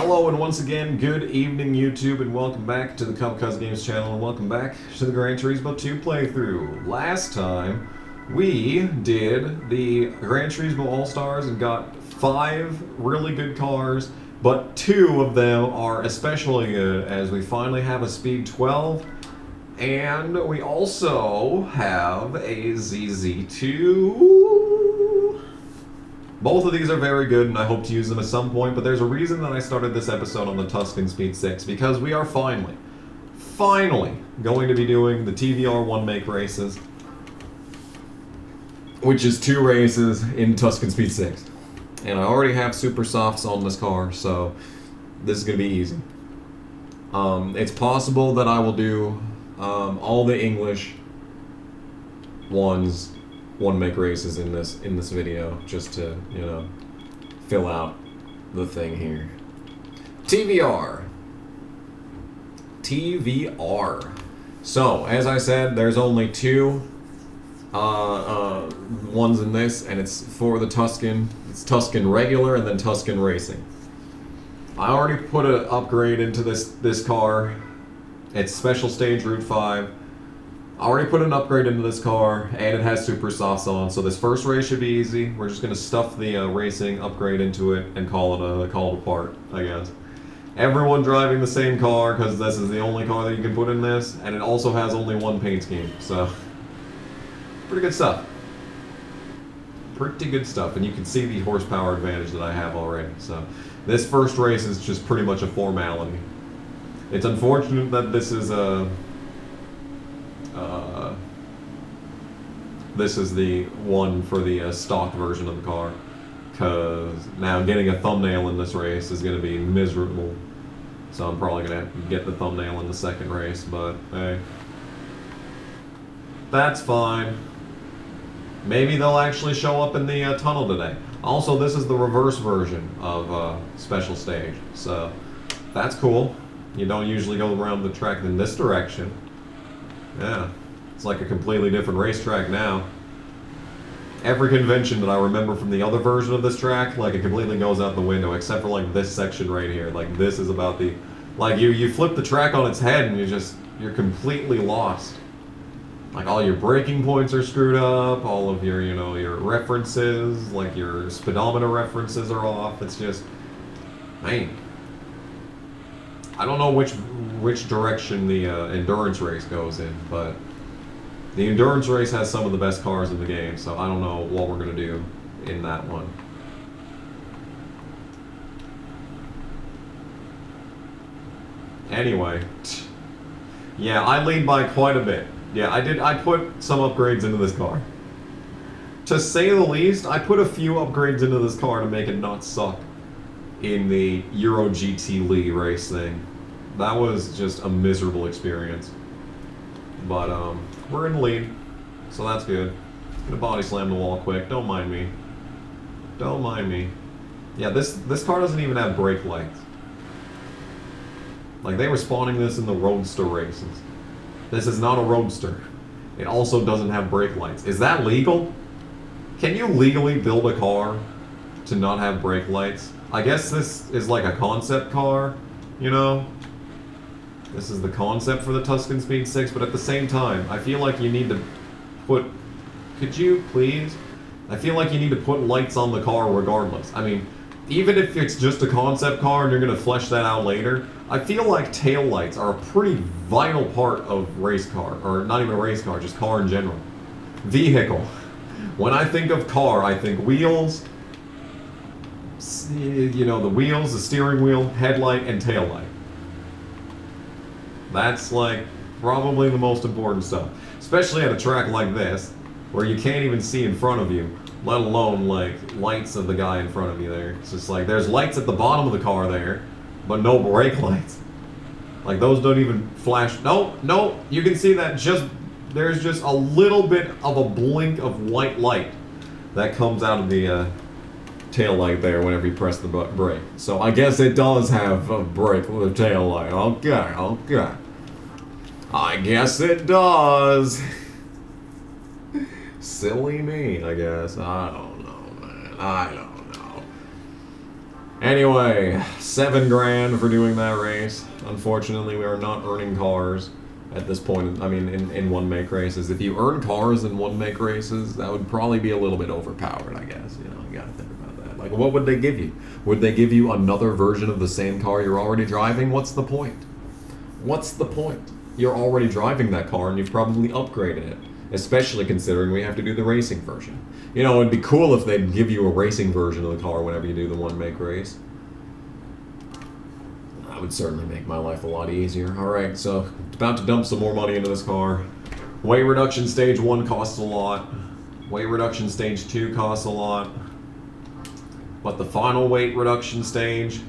Hello and once again, good evening YouTube, and welcome back to the Capece Games channel, and welcome back to the Gran Turismo 2 playthrough. Last time, we did the Gran Turismo All-Stars and got 5 really good cars, but 2 of them are especially good as we finally have a Speed 12, and we also have a ZZ2. Both of these are very good, and I hope to use them at some point, but there's a reason that I started this episode on the Tuscan Speed 6, because we are finally going to be doing the TVR one-make races, which is 2 races in Tuscan Speed 6. And I already have super softs on this car, so this is going to be easy. It's possible that I will do all the English ones one-make races in this video, just to, you know, fill out the thing here. TVR. So, as I said, there's only 2 ones in this, and it's for the Tuscan. It's Tuscan regular and then Tuscan racing. I already put an upgrade into this car. It's Special Stage Route 5. I already put an upgrade into this car, and it has super softs on, so this first race should be easy. We're just going to stuff the racing upgrade into it and call it a part, I guess. Everyone driving the same car, because this is the only car that you can put in this, and it also has only 1 paint scheme, so pretty good stuff. Pretty good stuff, and you can see the horsepower advantage that I have already. So this first race is just pretty much a formality. It's unfortunate that this is the one for the stock version of the car, because now getting a thumbnail in this race is going to be miserable. So I'm probably going to have to get the thumbnail in the second race, but hey, that's fine. Maybe they'll actually show up in the tunnel today. Also, this is the reverse version of Special Stage, so that's cool. You don't usually go around the track in this direction. Yeah, it's like a completely different racetrack now. Every convention that I remember from the other version of this track, like, it completely goes out the window, except for like this section right here. Like, this is about the, like, you flip the track on its head and you're completely lost. Like, all your braking points are screwed up, all of your, you know, your references, like your speedometer references are off. It's just, man. I don't know which direction the endurance race goes in, but the endurance race has some of the best cars in the game, so I don't know what we're going to do in that one. Anyway, yeah, I lead by quite a bit. Yeah, I put some upgrades into this car. To say the least, I put a few upgrades into this car to make it not suck in the Euro GT Lee race thing. That was just a miserable experience. But we're in the lead, so that's good. Gonna body slam the wall quick. Don't mind me. Don't mind me. Yeah, this car doesn't even have brake lights. Like, they were spawning this in the Roadster races. This is not a Roadster. It also doesn't have brake lights. Is that legal? Can you legally build a car to not have brake lights? I guess this is like a concept car, you know? This is the concept for the Tuscan Speed 6, but at the same time, I feel like you need to put... Could you, please? I feel like you need to put lights on the car regardless. I mean, even if it's just a concept car and you're going to flesh that out later, I feel like tail lights are a pretty vital part of race car, or not even a race car, just car in general. Vehicle. When I think of car, I think wheels, you know, the wheels, the steering wheel, headlight, and tail light. That's, like, probably the most important stuff. Especially at a track like this, where you can't even see in front of you, let alone, like, lights of the guy in front of you there. It's just like, there's lights at the bottom of the car there, but no brake lights. Like, those don't even flash. No, you can see that there's just a little bit of a blink of white light that comes out of the tail light there whenever you press the brake. So I guess it does have a brake with a tail light. Okay. I guess it does. Silly me, I guess. I don't know, man. I don't know. Anyway, 7 grand for doing that race. Unfortunately, we are not earning cars at this point. I mean, in one make races. If you earn cars in one make races, that would probably be a little bit overpowered, I guess. You know, you gotta think about that. Like, what would they give you? Would they give you another version of the same car you're already driving? What's the point? What's the point? You're already driving that car and you've probably upgraded it. Especially considering we have to do the racing version. You know, it'd be cool if they'd give you a racing version of the car whenever you do the one make race. That would certainly make my life a lot easier. Alright, so about to dump some more money into this car. Weight reduction stage 1 costs a lot. Weight reduction stage 2 costs a lot. But the final weight reduction stage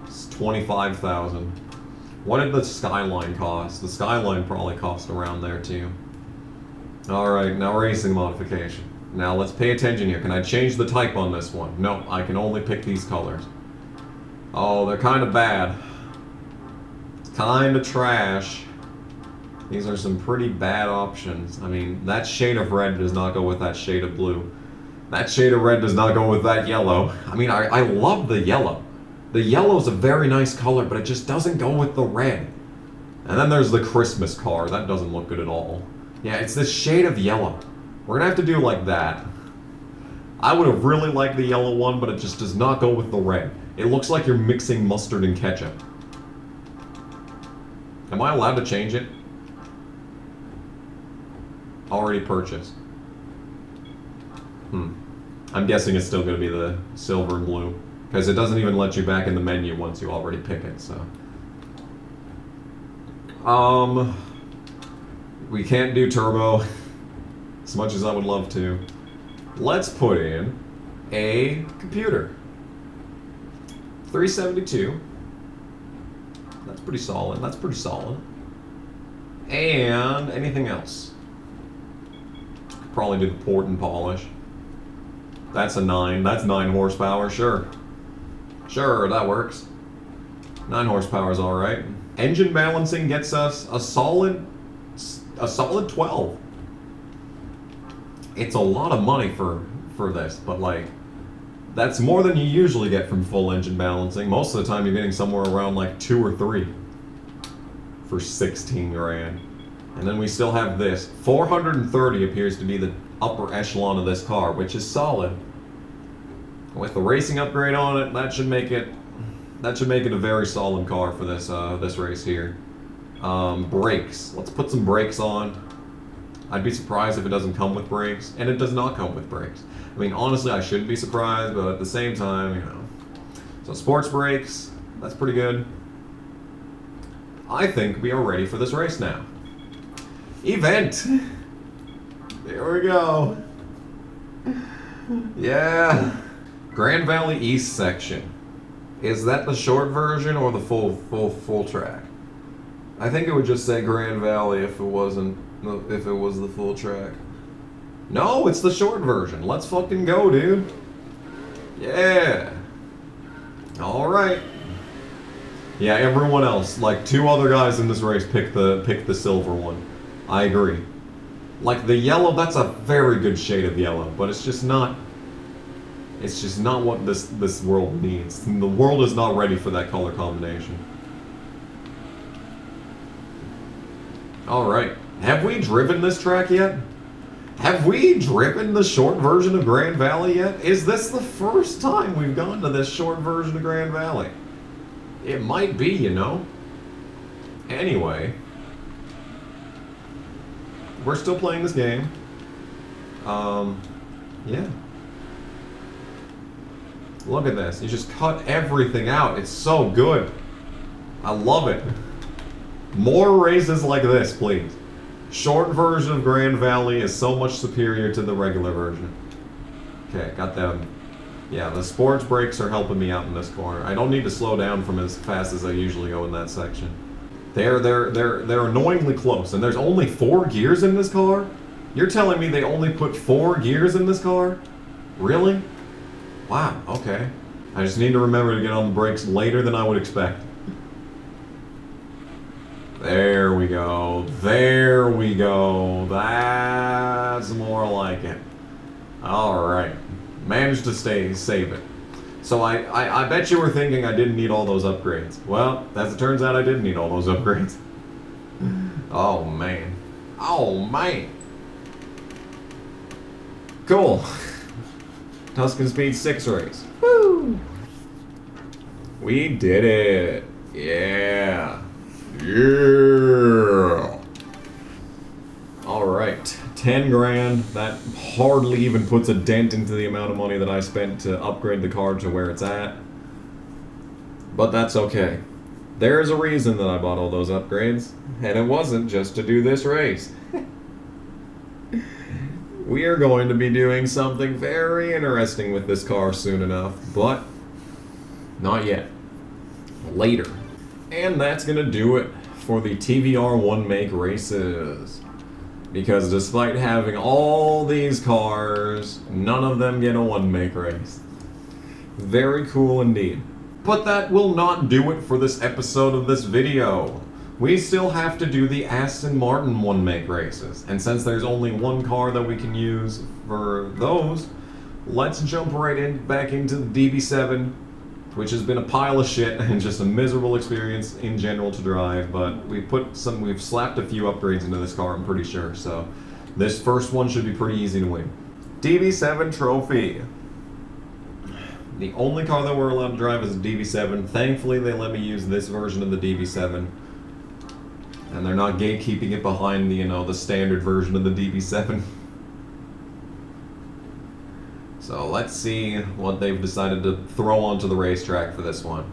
is $25,000. What did the Skyline cost? The Skyline probably cost around there too. Alright, now racing modification. Now let's pay attention here. Can I change the type on this one? No, I can only pick these colors. Oh, they're kind of bad. It's kind of trash. These are some pretty bad options. I mean, that shade of red does not go with that shade of blue. That shade of red does not go with that yellow. I mean, I love the yellow. The yellow's a very nice color, but it just doesn't go with the red. And then there's the Christmas car. That doesn't look good at all. Yeah, it's this shade of yellow. We're gonna have to do like that. I would have really liked the yellow one, but it just does not go with the red. It looks like you're mixing mustard and ketchup. Am I allowed to change it? Already purchased. I'm guessing it's still gonna be the silver and blue. Because it doesn't even let you back in the menu once you already pick it, so. We can't do turbo, as much as I would love to. Let's put in a computer. 372. That's pretty solid, that's pretty solid. And anything else? Could probably do the port and polish. That's a 9, that's 9 horsepower, sure. Sure, that works. 9 horsepower is alright. Engine balancing gets us a solid 12. It's a lot of money for this, but like, that's more than you usually get from full engine balancing. Most of the time you're getting somewhere around like 2 or 3 for 16 grand. And then we still have this. 430 appears to be the upper echelon of this car, which is solid. With the racing upgrade on it, that should make it a very solid car for this this race here. Brakes. Let's put some brakes on. I'd be surprised if it doesn't come with brakes, and it does not come with brakes. I mean, honestly, I shouldn't be surprised, but at the same time, you know. So sports brakes, that's pretty good. I think we are ready for this race now. Event. There we go. Yeah. Grand Valley East section. Is that the short version or the full track? I think it would just say Grand Valley if it was the full track. No, it's the short version. Let's fucking go, dude. Yeah. All right. Yeah, everyone else, like 2 other guys in this race, picked the silver one. I agree. Like the yellow, that's a very good shade of yellow, but it's just not. It's just not what this world needs. The world is not ready for that color combination. Alright. Have we driven this track yet? Have we driven the short version of Grand Valley yet? Is this the first time we've gone to this short version of Grand Valley? It might be, you know. Anyway. We're still playing this game. Yeah. Look at this. You just cut everything out. It's so good. I love it. More races like this, please. Short version of Grand Valley is so much superior to the regular version. Okay, got them. Yeah, the sports brakes are helping me out in this corner. I don't need to slow down from as fast as I usually go in that section. They're annoyingly close, and there's only 4 gears in this car? You're telling me they only put 4 gears in this car? Really? Wow, okay. I just need to remember to get on the brakes later than I would expect. There we go. There we go. That's more like it. Alright. Managed to save it. So I bet you were thinking I didn't need all those upgrades. Well, as it turns out, I didn't need all those upgrades. Oh, man. Oh, man. Cool. Tuscan Speed 6 race. Woo! We did it. Yeah. Yeah. Alright. 10 grand. That hardly even puts a dent into the amount of money that I spent to upgrade the car to where it's at. But that's okay. There's a reason that I bought all those upgrades, and it wasn't just to do this race. We are going to be doing something very interesting with this car soon enough, but not yet. Later. And that's going to do it for the TVR one-make races. Because despite having all these cars, none of them get a one-make race. Very cool indeed. But that will not do it for this episode of this video. We still have to do the Aston Martin one-make races. And since there's only one car that we can use for those, let's jump right back into the DB7, which has been a pile of shit and just a miserable experience in general to drive, but we've slapped a few upgrades into this car, I'm pretty sure, so this first one should be pretty easy to win. DB7 trophy. The only car that we're allowed to drive is a DB7. Thankfully, they let me use this version of the DB7. And they're not gatekeeping it behind the, the standard version of the DB7. So let's see what they've decided to throw onto the racetrack for this one.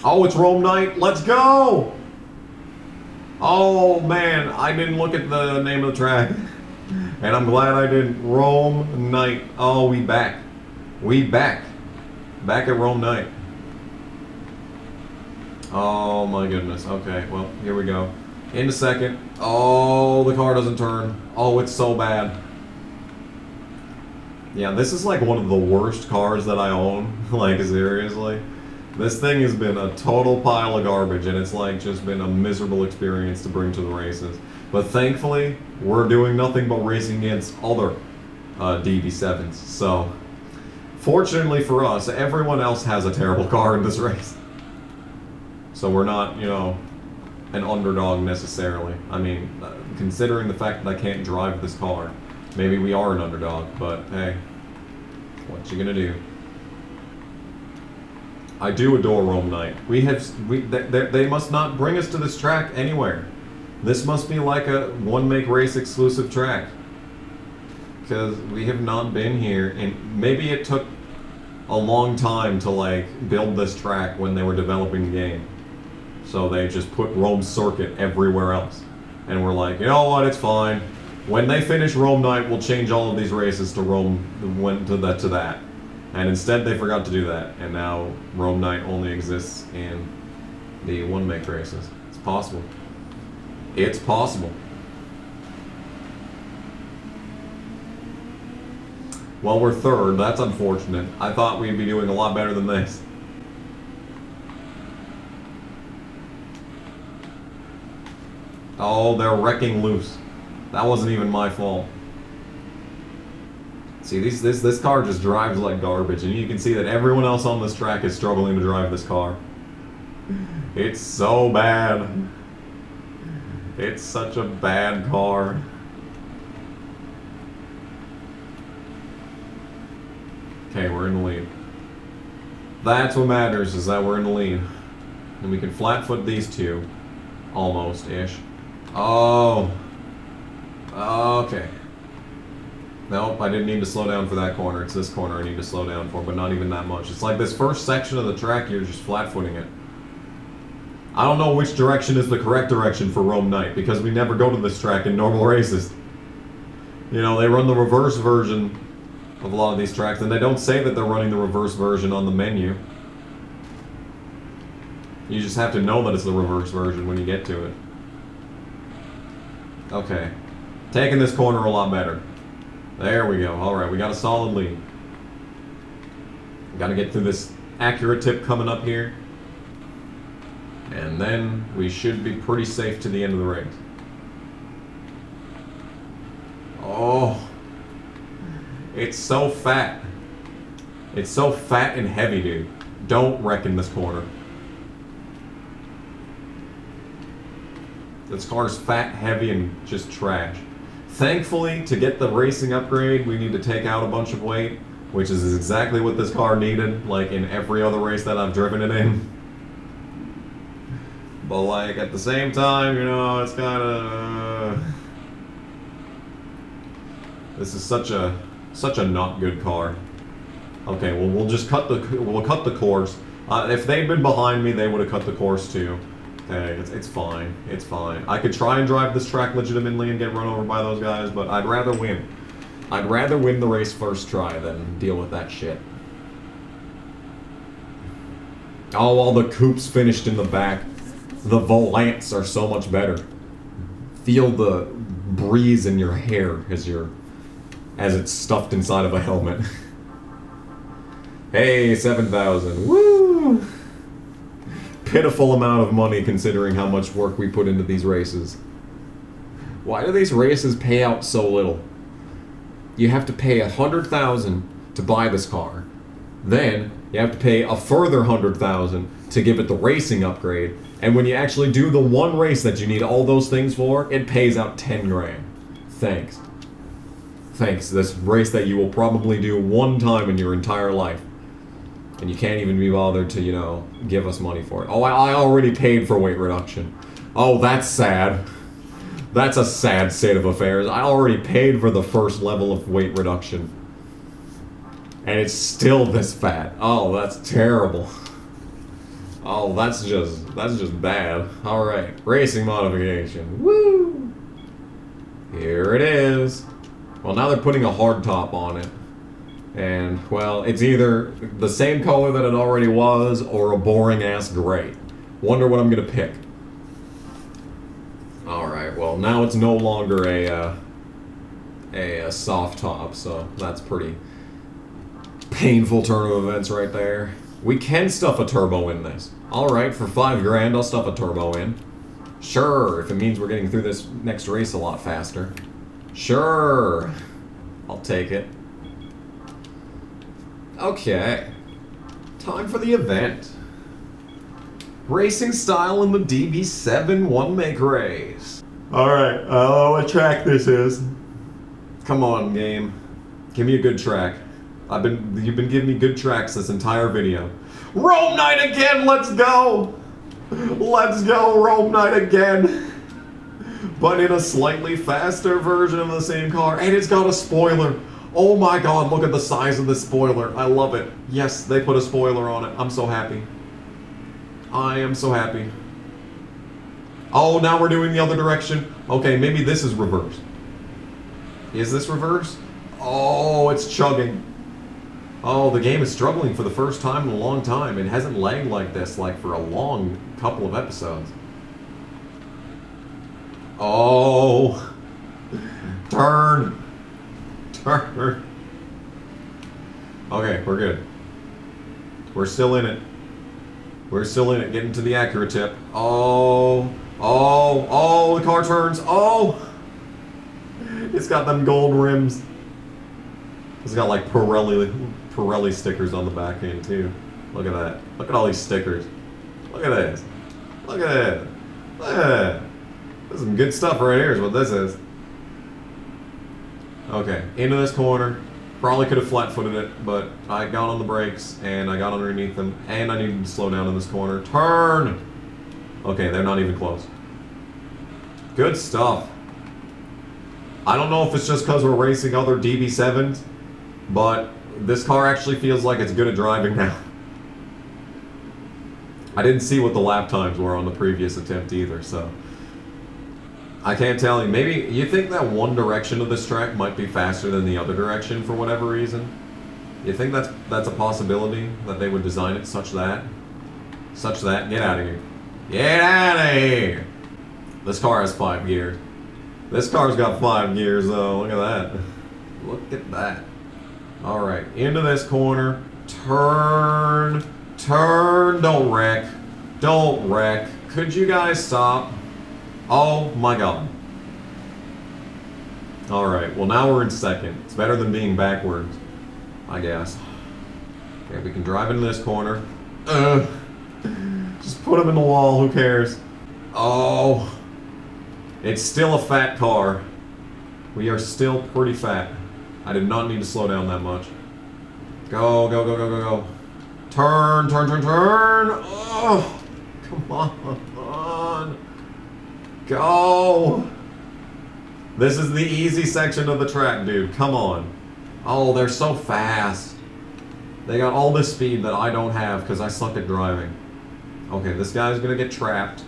Oh, it's Rome night. Let's go! Oh, man, I didn't look at the name of the track. And I'm glad I didn't. Rome night. Oh, we back. We back. Back at Rome night. Oh my goodness. Okay, well, here we go. In a second. Oh, the car doesn't turn. Oh, it's so bad. Yeah, this is like one of the worst cars that I own. Like, seriously. This thing has been a total pile of garbage, and it's like just been a miserable experience to bring to the races. But thankfully, we're doing nothing but racing against other DB7s. So, fortunately for us, everyone else has a terrible car in this race. So we're not, an underdog necessarily. I mean, considering the fact that I can't drive this car, maybe we are an underdog, but hey, what you gonna do? I do adore Rome Night. They must not bring us to this track anywhere. This must be like a one-make race exclusive track. Because we have not been here, and maybe it took a long time to like build this track when they were developing the game. So they just put Rome Circuit everywhere else. And we're like, you know what, it's fine. When they finish Rome Night, we'll change all of these races to that. And instead they forgot to do that. And now Rome Night only exists in the one-make races. It's possible. It's possible. Well, we're third. That's unfortunate. I thought we'd be doing a lot better than this. Oh, they're wrecking loose. That wasn't even my fault. See, this car just drives like garbage, and you can see that everyone else on this track is struggling to drive this car. It's so bad. It's such a bad car. Okay, we're in the lead. That's what matters, is that we're in the lead. And we can flat foot these two. Almost-ish. Oh. Okay. Nope, I didn't need to slow down for that corner. It's this corner I need to slow down for, but not even that much. It's like this first section of the track, you're just flat-footing it. I don't know which direction is the correct direction for Rome Night, because we never go to this track in normal races. They run the reverse version of a lot of these tracks, and they don't say that they're running the reverse version on the menu. You just have to know that it's the reverse version when you get to it. Okay. Taking this corner a lot better. There we go. Alright, we got a solid lead. Got to get through this accurate tip coming up here. And then we should be pretty safe to the end of the race. Oh. It's so fat. It's so fat and heavy, dude. Don't wreck in this corner. This car's fat, heavy, and just trash. Thankfully, to get the racing upgrade, we need to take out a bunch of weight, which is exactly what this car needed, like in every other race that I've driven it in. But like, at the same time, you know, it's kind of... This is such a not good car. Okay, well, we'll cut the course. If they'd been behind me, they would have cut the course too. Okay, it's fine. It's fine. I could try and drive this track legitimately and get run over by those guys, but I'd rather win. I'd rather win the race first try than deal with that shit. Oh, all the coupes finished in the back. The volants are so much better. Feel the breeze in your hair as it's stuffed inside of a helmet. Hey, 7,000. Woo! Pitiful amount of money considering how much work we put into these races. Why do these races pay out so little? You have to pay 100,000 to buy this car. Then you have to pay a further 100,000 to give it the racing upgrade. And when you actually do the one race that you need all those things for, it pays out 10 grand. Thanks. Thanks. This race that you will probably do one time in your entire life. And you can't even be bothered to, you know, give us money for it. Oh, I already paid for weight reduction. Oh, that's sad. That's a sad state of affairs. I already paid for the first level of weight reduction. And it's still this fat. Oh, that's terrible. Oh, that's just bad. Alright, racing modification. Woo! Here it is. Well, now they're putting a hard top on it. And, well, it's either the same color that it already was, or a boring-ass gray. Wonder what I'm gonna pick. Alright, well, now it's no longer a soft top, so that's pretty painful turn of events right there. We can stuff a turbo in this. Alright, for 5 grand, I'll stuff a turbo in. Sure, if it means we're getting through this next race a lot faster. Sure. I'll take it. Okay, time for the event. Racing style in the DB7 one-make race. Alright, I don't know what track this is. Come on, game. Give me a good track. You've been giving me good tracks this entire video. Rome night again, let's go! Let's go, Rome night again! But in a slightly faster version of the same car, and it's got a spoiler. Oh my god, look at the size of this spoiler. I love it. Yes, they put a spoiler on it. I'm so happy. I am so happy. Oh, now we're doing the other direction. Okay, maybe this is reverse. Is this reverse? Oh, it's chugging. Oh, the game is struggling for the first time in a long time. It hasn't lagged like this, like, for a long couple of episodes. Oh. Turn. Turn. Okay, we're good. We're still in it. We're still in it. Getting to the accurate tip. Oh. Oh. Oh, the car turns. Oh. It's got them gold rims. It's got like Pirelli stickers on the back end too. Look at that. Look at all these stickers. Look at this. Look at that. Look at that. This is some good stuff right here is what this is. Okay, into this corner. Probably could have flat-footed it, but I got on the brakes and I got underneath them and I needed to slow down in this corner. Turn! Okay, they're not even close. Good stuff. I don't know if it's just because we're racing other DB7s, but this car actually feels like it's good at driving now. I didn't see what the lap times were on the previous attempt either, so I can't tell you. Maybe you think that one direction of this track might be faster than the other direction for whatever reason? You think that's a possibility, that they would design it such that? Get out of here. Get out of here! This car has 5 gears. This car's got 5 gears though, look at that. Look at that. Alright, into this corner. Turn. Turn. Don't wreck. Don't wreck. Could you guys stop? Oh my god. Alright, well now we're in second. It's better than being backwards, I guess. Okay, we can drive into this corner. Just put him in the wall, who cares? Oh, it's still a fat car. We are still pretty fat. I did not need to slow down that much. Go, go, go, go, go, go. Turn, turn, turn, turn. Oh, come on. Go. This is the easy section of the track, dude. Come on. Oh, they're so fast. They got all this speed that I don't have because I suck at driving. Okay, this guy's gonna get trapped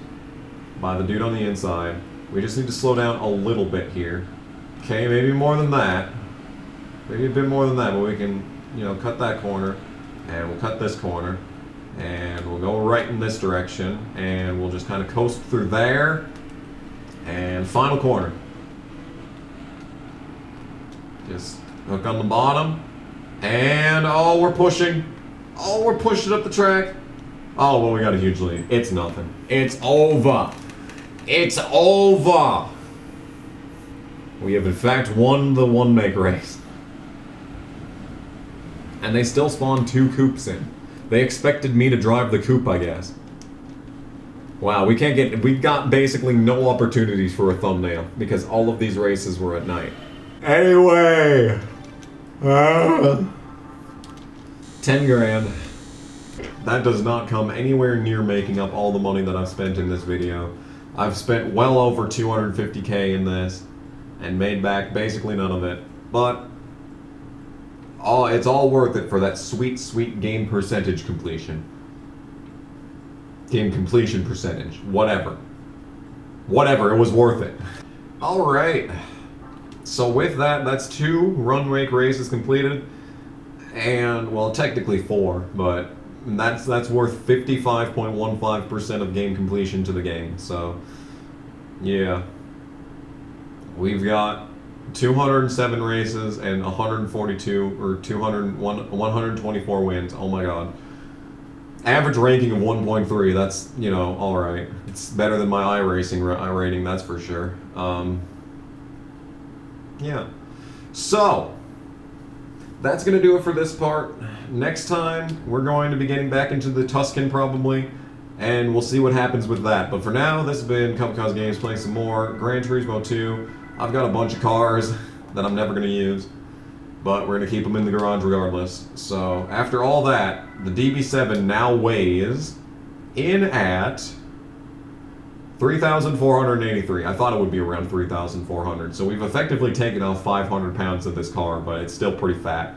by the dude on the inside. We just need to slow down a little bit here. Okay, maybe more than that. Maybe a bit more than that, but we can, you know, cut that corner. And we'll cut this corner. And we'll go right in this direction. And we'll just kind of coast through there. And final corner. Just hook on the bottom. And, oh, we're pushing. Oh, we're pushing up the track. Oh, well, we got a huge lead. It's nothing. It's over. It's over. We have, in fact, won the one-make race. And they still spawned 2 coupes in. They expected me to drive the coupe, I guess. Wow, we got basically no opportunities for a thumbnail because all of these races were at night. Anyway. 10 grand. That does not come anywhere near making up all the money that I've spent in this video. I've spent well over 250K in this and made back basically none of it. But it's all worth it for that sweet, sweet game percentage completion. Game completion percentage. Whatever. Whatever, it was worth it. Alright. So with that, that's 2 run-make races completed. And, well, technically 4, but that's worth 55.15% of game completion to the game. So, yeah. We've got 207 races and 142 or 124 wins. Oh my god. Average ranking of 1.3. That's, you know, all right. It's better than my iRacing rating, that's for sure. Yeah. So, that's going to do it for this part. Next time, we're going to be getting back into the Tuscan probably, and we'll see what happens with that. But for now, this has been Cupcause Games playing some more Gran Turismo 2. I've got a bunch of cars that I'm never going to use, but we're going to keep them in the garage regardless. So, after all that, the DB7 now weighs in at 3,483. I thought it would be around 3,400. So we've effectively taken off 500 pounds of this car, but it's still pretty fat.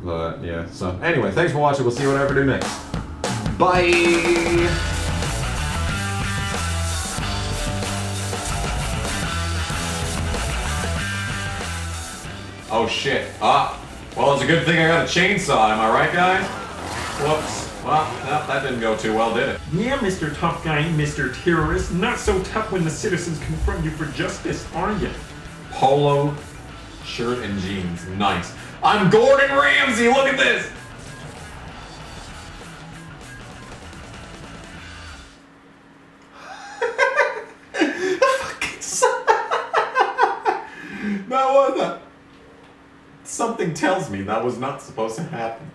But yeah, so anyway, thanks for watching. We'll see you whatever do next. Bye! Oh shit. Well, it's a good thing I got a chainsaw, am I right, guys? Whoops. Well, no, that didn't go too well, did it? Yeah, Mr. Tough Guy, Mr. Terrorist. Not so tough when the citizens confront you for justice, are you? Polo shirt and jeans. Nice. I'm Gordon Ramsay, look at this! That was something tells me that was not supposed to happen.